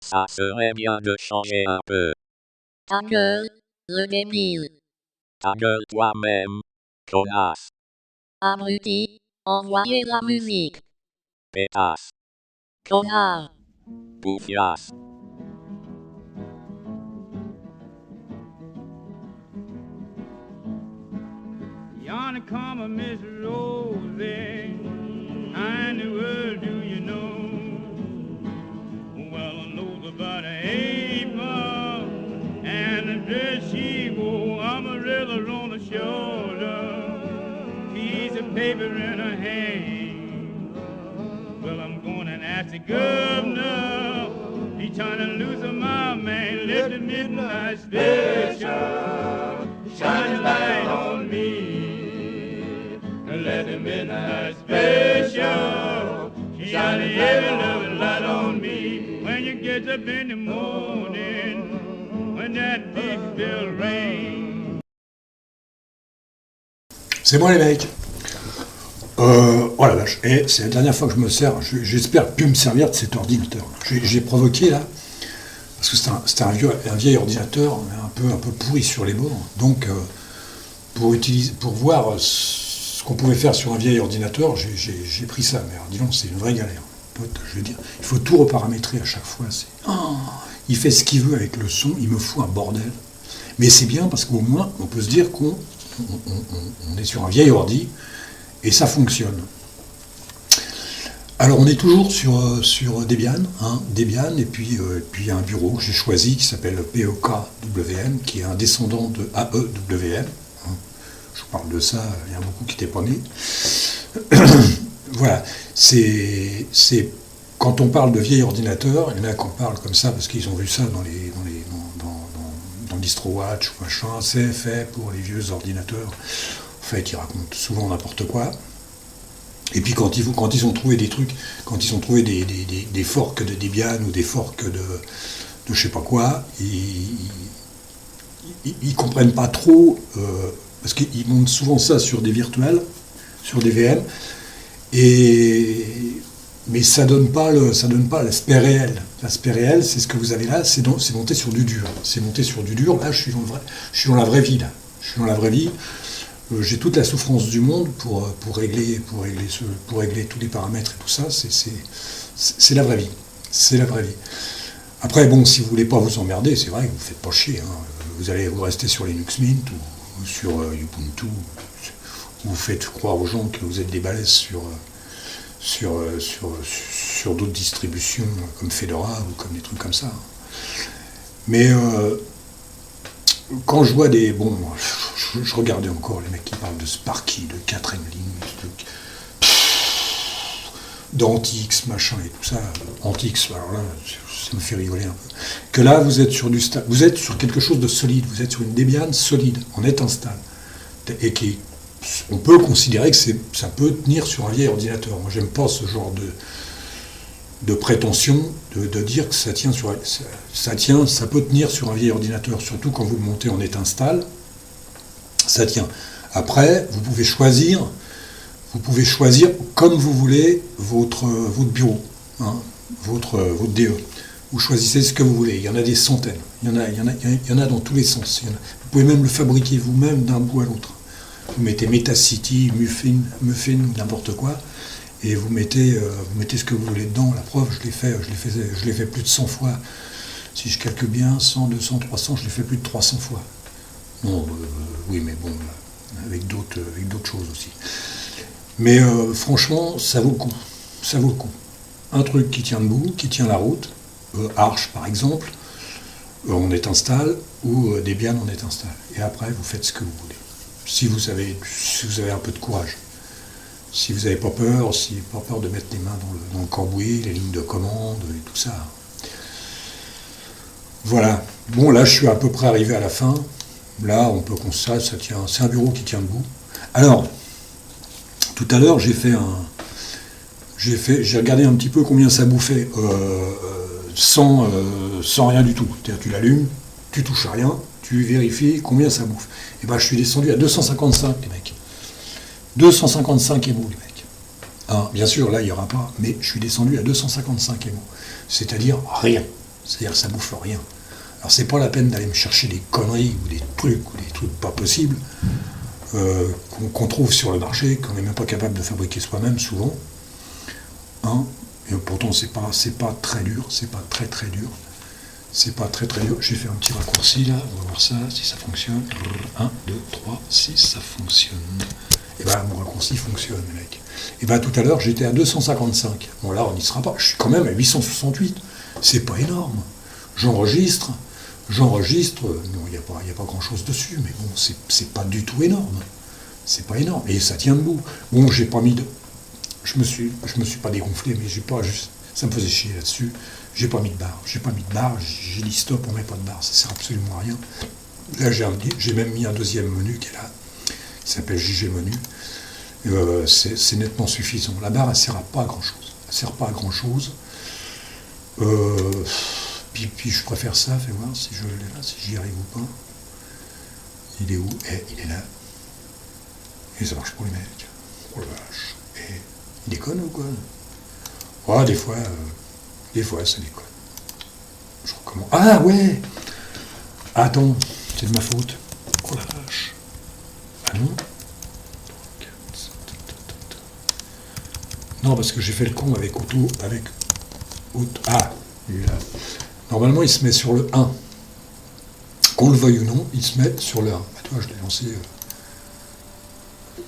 Ça serait bien de changer un peu. Ta gueule, le débile. Ta gueule toi-même, connasse, Abruti, envoyez la musique. pétasse, Connard. bouffiasse. Yonder come a Miss Rosie, how in the world do you know? Well, I know about her apron and the dress she wore, umbrella on her shoulder, piece of paper in her hand. Well, I'm going and ask the governor, he trying to loosen my man, let the midnight special shine a light on me. Let the midnight special shine a heavy loving light on me. When you get up in the morning, when that big bell rings. C'est moi les mecs. Oh la vache, et c'est la dernière fois que je me sers, j'espère plus me servir de cet ordinateur. J'ai provoqué là, parce que c'était un vieil ordinateur, un peu pourri sur les bords. Donc pour voir ce qu'on pouvait faire sur un vieil ordinateur, j'ai pris ça. Mais alors, dis donc, c'est une vraie galère. Je veux dire, il faut tout reparamétrer à chaque fois. Il fait ce qu'il veut avec le son, il me fout un bordel. Mais c'est bien parce qu'au moins, on peut se dire qu'on est sur un vieil ordi et ça fonctionne. Alors, on est toujours sur Debian, Debian, et puis il y a un bureau que j'ai choisi qui s'appelle POKWM, qui est un descendant de AEWM. Je vous parle de ça, il y en a beaucoup qui n'étaient pas nés. Voilà, c'est quand on parle de vieil ordinateur, il y en a qui en parlent comme ça parce qu'ils ont vu ça dans DistroWatch ou machin, c'est fait pour les vieux ordinateurs. En fait, ils racontent souvent n'importe quoi. Et puis quand ils ont trouvé des trucs, quand ils ont trouvé des forks de Debian ou des forks de je sais pas quoi, ils comprennent pas trop, parce qu'ils montent souvent ça sur des virtuels, sur des VM, mais ça donne pas l'aspect réel. L'aspect réel, c'est ce que vous avez là, c'est monté sur du dur. C'est monté sur du dur. Là, je suis dans la vraie vie là. Je suis dans la vraie vie. J'ai toute la souffrance du monde pour régler tous les paramètres et tout ça. C'est la vraie vie. C'est la vraie vie. Après, bon, si vous voulez pas vous emmerder, c'est vrai que vous faites pas chier. Vous restez sur Linux Mint ou sur Ubuntu. Vous faites croire aux gens que vous êtes des balèzes sur d'autres distributions comme Fedora ou comme des trucs comme ça. Mais quand je vois je regardais encore les mecs qui parlent de Sparky, de 4M Linux, d'Antix, machin et tout ça. Antix, alors là, ça me fait rigoler un peu. Que là, vous êtes sur quelque chose de solide, vous êtes sur une Debian solide, en net install, et on peut considérer que ça peut tenir sur un vieil ordinateur. Moi, j'aime pas ce genre de prétention de dire que ça peut tenir sur un vieil ordinateur, surtout quand vous le montez en net install, ça tient. Après, vous pouvez choisir comme vous voulez votre bureau, votre DE. Vous choisissez ce que vous voulez. Il y en a des centaines. Il y en a dans tous les sens. Vous pouvez même le fabriquer vous-même d'un bout à l'autre. Vous mettez Metacity, Muffin ou n'importe quoi, et vous mettez ce que vous voulez dedans. La preuve, je l'ai fait plus de 100 fois. Si je calcule bien, 100, 200, 300, je l'ai fait plus de 300 fois. Non, oui, mais bon, avec d'autres choses aussi. Mais franchement, ça vaut le coup. Ça vaut le coup. Un truc qui tient debout, qui tient la route, Arch par exemple, on est install, ou Debian on est install. Et après, vous faites ce que vous voulez. Si vous avez un peu de courage. Si vous n'avez pas peur, de mettre les mains dans le cambouis, les lignes de commande et tout ça. Voilà. Bon, là, je suis à peu près arrivé à la fin. Là, on peut constater, ça tient. C'est un bureau qui tient debout. Alors, tout à l'heure, j'ai regardé un petit peu combien ça bouffait sans rien du tout. C'est-à-dire, tu l'allumes, tu touches à rien, tu vérifies combien ça bouffe. Et ben, je suis descendu à 255, les mecs. 255 émos, les mecs. Bien sûr, là, il n'y aura pas, mais je suis descendu à 255 émos. C'est-à-dire rien. C'est-à-dire ça bouffe rien. Alors c'est pas la peine d'aller me chercher des conneries ou des trucs pas possibles qu'on trouve sur le marché, qu'on n'est même pas capable de fabriquer soi-même souvent. Hein, et pourtant c'est pas très dur, c'est pas très dur. C'est pas très dur. J'ai fait un petit raccourci là, on va voir ça, si ça fonctionne. 1, 2, 3, 6, ça fonctionne. Et ben mon raccourci fonctionne, les mecs. Et ben tout à l'heure j'étais à 255. Bon là on n'y sera pas. Je suis quand même à 868. C'est pas énorme. J'enregistre. Non, il n'y a pas grand chose dessus, mais bon, c'est pas du tout énorme. C'est pas énorme. Et ça tient debout. Bon, j'ai pas mis de. Je me suis pas dégonflé, mais j'ai pas juste. Ça me faisait chier là-dessus. J'ai pas mis de barre. J'ai dit stop, on met pas de barre. Ça sert absolument à rien. Là, j'ai même mis un deuxième menu qui est là, qui s'appelle JG Menu. C'est nettement suffisant. La barre, elle sert pas à grand chose. Puis je préfère ça, fais voir si je l'ai là, si j'y arrive ou pas. Il est où? Il est là. Et ça marche pour les mecs. Oh la vache. Et il déconne ou quoi? Ouais, des fois ça déconne. Je recommence. Ah ouais! Attends, c'est de ma faute. Oh la vache. Ah non? Non, parce que j'ai fait le con avec auto. Ah, lui là. Normalement, il se met sur le 1. Qu'on le veuille ou non, il se met sur le 1. Bah, toi, je l'ai lancé.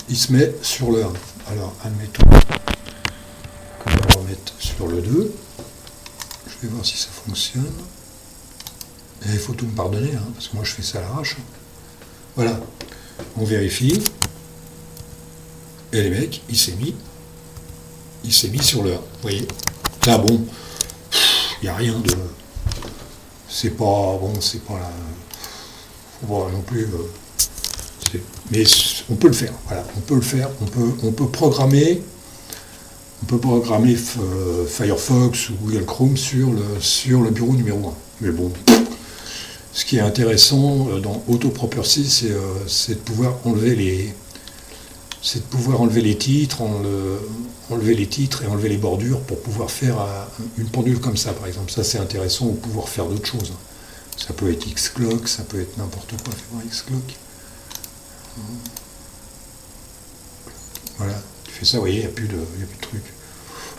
Il se met sur le 1. Alors, admettons qu'on va le remettre sur le 2. Je vais voir si ça fonctionne. Et il faut tout me pardonner, hein, parce que moi, je fais ça à l'arrache. Voilà. On vérifie. Et les mecs, il s'est mis sur le 1. Vous voyez? Là, bon, il n'y a rien de... C'est pas la... Bon, non plus... mais on peut le faire, voilà, on peut programmer Firefox ou Google Chrome sur le bureau numéro 1. Mais bon, ce qui est intéressant dans Autoproperty, c'est de pouvoir enlever les titres, enlever les titres et enlever les bordures pour pouvoir faire une pendule comme ça, par exemple. Ça, c'est intéressant, ou pouvoir faire d'autres choses. Ça peut être Xclock, ça peut être n'importe quoi. Fais voir Xclock. Voilà, tu fais ça, vous voyez, il n'y a plus de truc.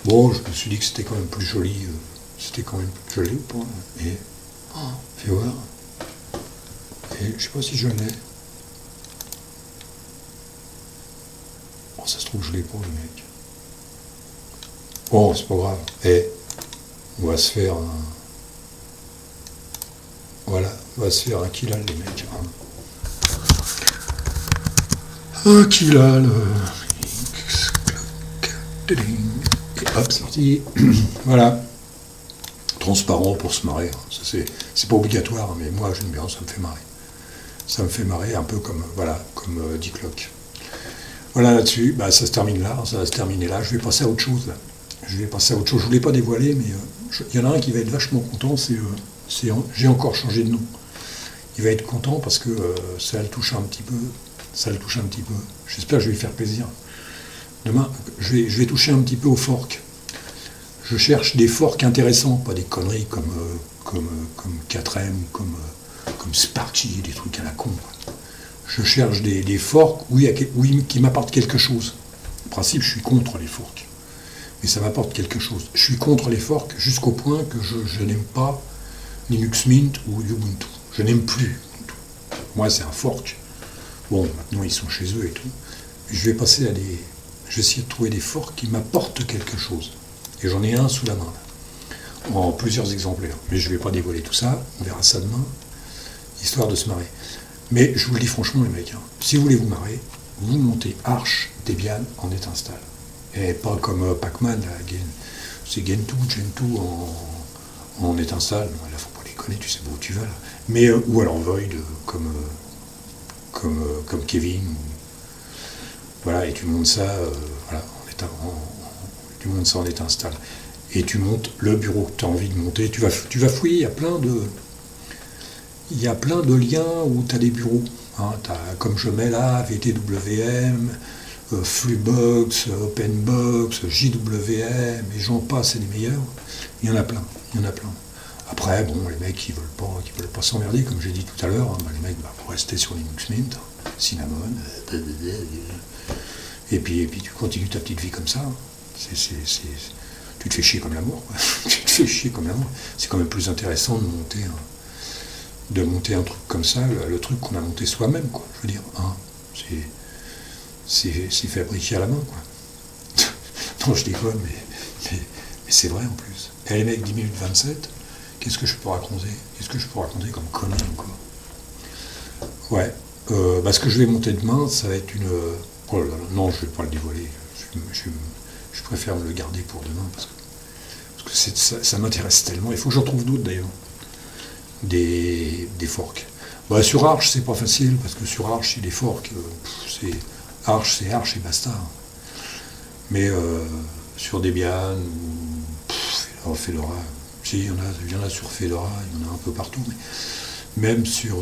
Bon, je me suis dit que c'était quand même plus joli. C'était quand même plus joli ou pas? Et, fais voir. Et je sais pas si je l'ai. Oh, ça se trouve, je l'ai pas, le mec. Bon, c'est pas grave. Et on va se faire un... Voilà, on va se faire un Killal, les mecs. Un Killal. Et hop, c'est parti. Voilà. Transparent pour se marrer. Ça, c'est pas obligatoire, mais moi, j'aime bien, ça me fait marrer. Ça me fait marrer un peu comme Dicloc. Voilà, là-dessus, bah, ça se termine là, ça va se terminer là. Je vais passer à autre chose, là. Je ne voulais pas dévoiler, mais il y en a un qui va être vachement content, j'ai encore changé de nom. Il va être content parce que ça le touche un petit peu. J'espère que je vais lui faire plaisir. Demain, je vais toucher un petit peu aux forks. Je cherche des forks intéressants, pas des conneries comme 4M, comme Sparky, des trucs à la con. Je cherche des forks qui m'apportent quelque chose. En principe, je suis contre les forks. Mais ça m'apporte quelque chose. Je suis contre les forks jusqu'au point que je n'aime pas Linux Mint ou Ubuntu. Je n'aime plus Ubuntu. Moi, c'est un fork. Bon, maintenant, ils sont chez eux et tout. Je vais passer à des... Je vais essayer de trouver des forks qui m'apportent quelque chose. Et j'en ai un sous la main, là. En plusieurs exemplaires. Mais je ne vais pas dévoiler tout ça. On verra ça demain. Histoire de se marrer. Mais je vous le dis franchement, les mecs, si vous voulez vous marrer, vous montez Arch Debian en netinstall. Et pas comme Pacman, là, c'est Gentoo en netinstall. Là, faut pas les connaître, tu sais pas où tu vas, là. Mais, ou alors Void, comme Kevin. Voilà, et tu montes ça, voilà, tu montes ça en netinstall. Et tu montes le bureau que tu as envie de monter. Tu vas fouiller, il y a plein de liens où tu as des bureaux. Hein, comme je mets là, VTWM, Flubox, Openbox, JWM, et j'en passe, c'est les meilleurs. Il y en a plein. Après, bon, les mecs qui veulent pas s'emmerder, comme j'ai dit tout à l'heure, hein, les mecs, faut rester sur Linux Mint, Cinnamon, et puis tu continues ta petite vie comme ça. Tu te fais chier comme l'amour, quoi. Tu te fais chier comme l'amour. C'est quand même plus intéressant de monter un truc comme ça, le truc qu'on a monté soi-même, quoi. Je veux dire, hein, c'est fabriqué à la main, quoi. Non, je déconne, mais c'est vrai en plus. Et les mecs, 10 minutes 27, qu'est-ce que je peux raconter comme connerie encore? Ouais, ce que je vais monter demain, ça va être une... Oh là là, non, je vais pas le dévoiler. Je préfère me le garder pour demain, parce que ça m'intéresse tellement. Il faut que j'en trouve d'autres, d'ailleurs. Des forks. Sur Arch, c'est pas facile, parce que sur Arch, il y a des forks. C'est Arch et basta. Mais sur Debian, ou Fedora, si, il y en a sur Fedora, il y en a un peu partout, mais même sur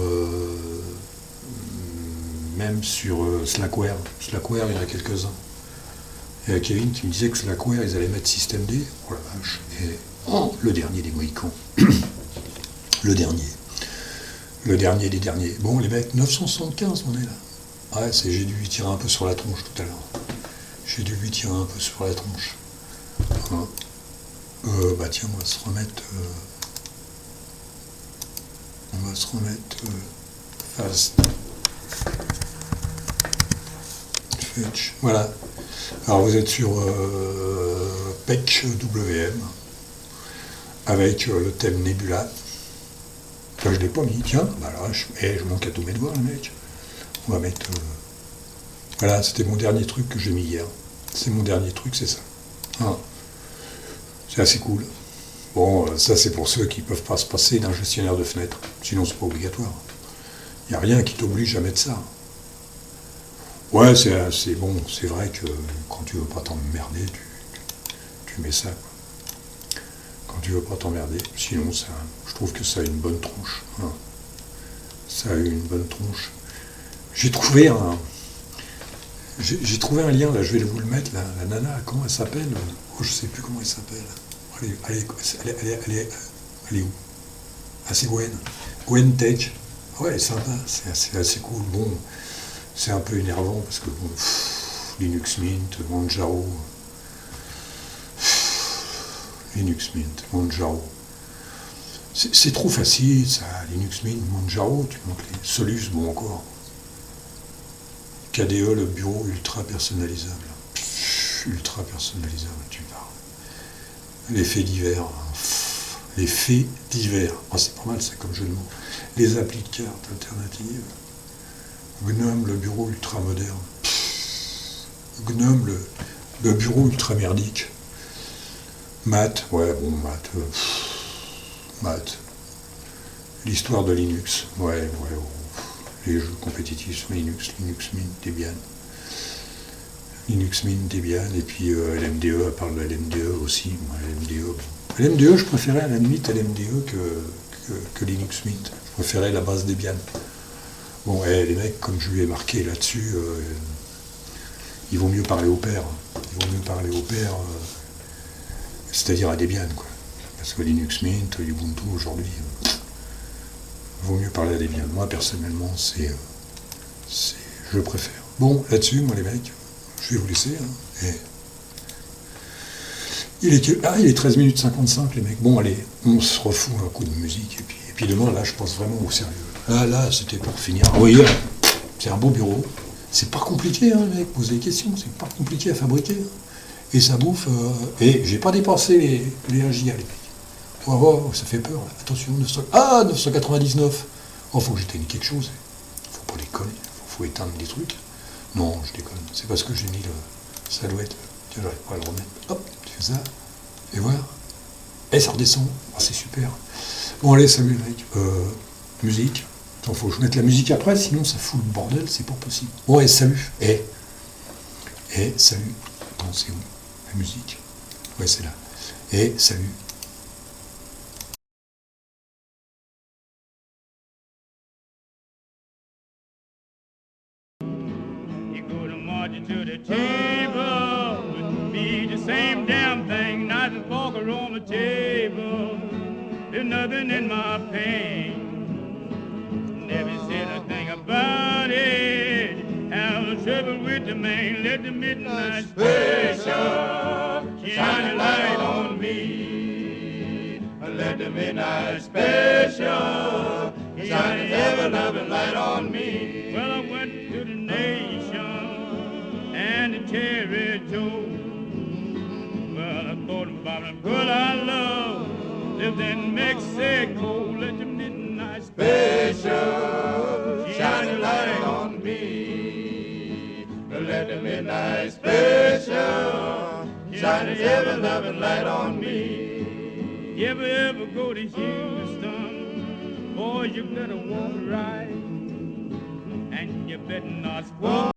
Slackware, il y en a quelques-uns. Il y a Kevin qui me disait que Slackware, ils allaient mettre systemd. Oh la vache. Et le dernier des Mohicans. Le dernier des derniers. Bon, les mecs, 975, on est là. Ouais, j'ai dû lui tirer un peu sur la tronche tout à l'heure. Hein. Tiens, on va se remettre fast. Fetch. Voilà. Alors vous êtes sur Patch WM avec le thème Nebula. Enfin, je l'ai pas mis, tiens, là, je manque à tous mes devoirs, les mecs. On va mettre... Voilà, c'était mon dernier truc que j'ai mis hier. C'est mon dernier truc, c'est ça. Ah. C'est assez cool. Bon, ça c'est pour ceux qui ne peuvent pas se passer d'un gestionnaire de fenêtres. Sinon, c'est pas obligatoire. Il n'y a rien qui t'oblige à mettre ça. Ouais, c'est bon, c'est vrai que quand tu veux pas t'emmerder, tu mets ça, quoi. Quand tu veux pas t'emmerder. Sinon, je trouve que ça a une bonne tronche. Hein. Ça a une bonne tronche. J'ai trouvé un lien, là, je vais vous le mettre, la nana, comment elle s'appelle? Oh, je sais plus comment elle s'appelle. Elle est où? Ah, c'est Gwen Tech. Ouais, elle est sympa, c'est assez cool. Bon, c'est un peu énervant parce que bon, Linux Mint, Manjaro. C'est trop facile, ça. Linux Mint, Manjaro, tu montes les Solus, bon encore. KDE, le bureau ultra personnalisable. Ultra personnalisable, tu parles. Les faits divers. Les faits divers. Oh, c'est pas mal ça comme jeu de mots. Les applis de cartes alternatives. GNOME, le bureau ultra moderne. GNOME, le bureau ultra merdique. Math, ouais, bon, Math. L'histoire de Linux, ouais. Les jeux compétitifs sur Linux Mint, Debian, et puis LMDE, elle parle de LMDE aussi. LMDE, je préférais à la limite LMDE que Linux Mint. Je préférais la base Debian. Bon, les mecs, comme je lui ai marqué là-dessus, il vaut mieux parler au père. C'est-à-dire à Debian, quoi. Parce que Linux Mint, Ubuntu aujourd'hui, vaut mieux parler à Debian. Moi, personnellement, je préfère. Bon, là-dessus, moi, les mecs, je vais vous laisser. Hein, il est 13 minutes 55, les mecs. Bon, allez, on se refout un coup de musique. Et puis demain, là, je pense vraiment au sérieux. Là, c'était pour finir. Vous voyez, c'est un beau bureau. C'est pas compliqué, hein, les mecs. Posez des questions. C'est pas compliqué à fabriquer. Hein. Et ça bouffe. Et j'ai pas dépensé les 1 giga, les mecs. Oh, ça fait peur. Là. Attention, 999. Oh, faut que j'éteigne quelque chose. Faut pas déconner. Faut éteindre des trucs. Non, je déconne. C'est parce que j'ai mis ça doit être. Tiens, j'arrive pas à le remettre. Hop, tu fais ça. Et voilà. Et ça redescend. Oh, c'est super. Bon, allez, salut, les mecs. Musique. Attends, faut que je mette la musique après, sinon ça fout le bordel, c'est pas possible. Bon, et salut. Salut. Attends, c'est où la musique? Ouais, c'est là. Salut. To the table, be the same damn thing, knife and fork are on the table. there's nothing in my pain. Never said a thing about it. Have a trouble with the man. Let the midnight special shine a light on me. Let the midnight special shine a ever-loving light on me. Well, I went to the nation and the territory. Well, I thought about a girl I love lives in Mexico. Let the midnight special shine a light on me. Let the midnight special shine a ever-loving light on me. You ever go to Houston, boy, you better walk right, and you better not squawk.